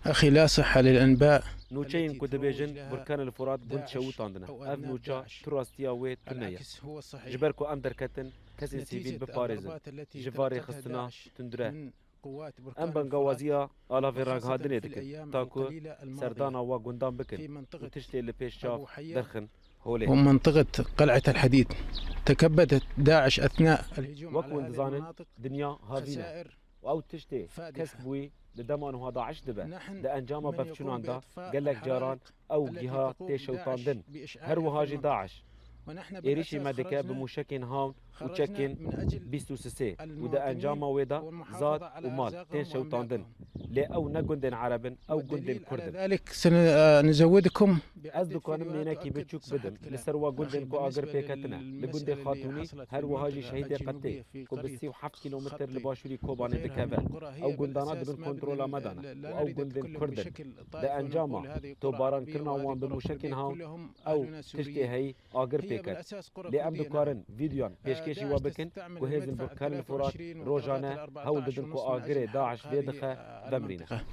أخي لا صحة للأنباء نوچین التي کو دبیجن تروج لها برکان الفرات گند شو داعش تاندنه أو اف أبناء نوچا داعش. تراستیا و تنیا العكس هو الصحيح. جبر کو ام درکتن کسی سیویل نتيجة بپارزن الضربات التي جواری تلقتها خستنا داعش تندره من قوات ام بركان الفرات، بنگوازیا آلا في وخاصة راگهادنه في دکن الأيام تاکو القليلة الماضية سردانا و گندان بکن في و منطقة تشتی لپیش شاف أبو حية درخن هوله ومنطقة قلعة الحديد. تكبدت داعش أثناء الهجوم على وكو هذه اندزانن المناطق دنیا هاوینه خسائر و او تشتی کس فادحة. بوی لدمان هوا داعش دبه نحن ده انجام من يقوم بفچونان دا بإطفاء گلک جاران الحرائق او التي جهة تقوم داعش تيشوتاندن هر بإشعالها في وهاجي المنطقة، داعش ونحن إيريشي بالأساس مادكا بمشكين هاون خرجنا وشكين من أجل بيستو سسي وده المواطنين أنجاما ويدا زاد والمحافظة على ومال تين أرزاقهم شوتاندن وأملاكهم. لي أو نجندن عربن أو جندن والدليل على كردن ذلك سنزودكم از بعدة دكانم فيديوهات ميناكي تؤكد بتشوك صحة بدم كلامي. لسروا جندن أخي، كو أجر بالنسبة بيكتنا لجندن للمسألة اللي خاتوني حصلت في هر وهاجي المنطقة شهيدي قتي الجنوبية في كو قرية بسيو حف كيلومتر خطي لباشوري كوباني وغيرها من دكافل القرى، أو هي جندانا بالأساس دبن مبنى كنترولا مدانا لا وأو نريد جندن أتكلم كردن بشكل ده طائفي ونقول أنجاما هذه تو قرى باران عربية كرنا وهذه وان قرى بمشكين كردية، هاون كلهم أو أهلنا تشتي سوريين. هي أجر هي بيكت بالأساس قرى لي أم كردية، نعم. دكارن فيديوان بيشكيشي داعش وبكن تستعمل كوهيزن المدفع بركان الفرات 23 وطلقات روجانا ال هول 14 ددن كو ونص من أجل آجري حرق داعش هذه فيدخه دمرينه المنطقة.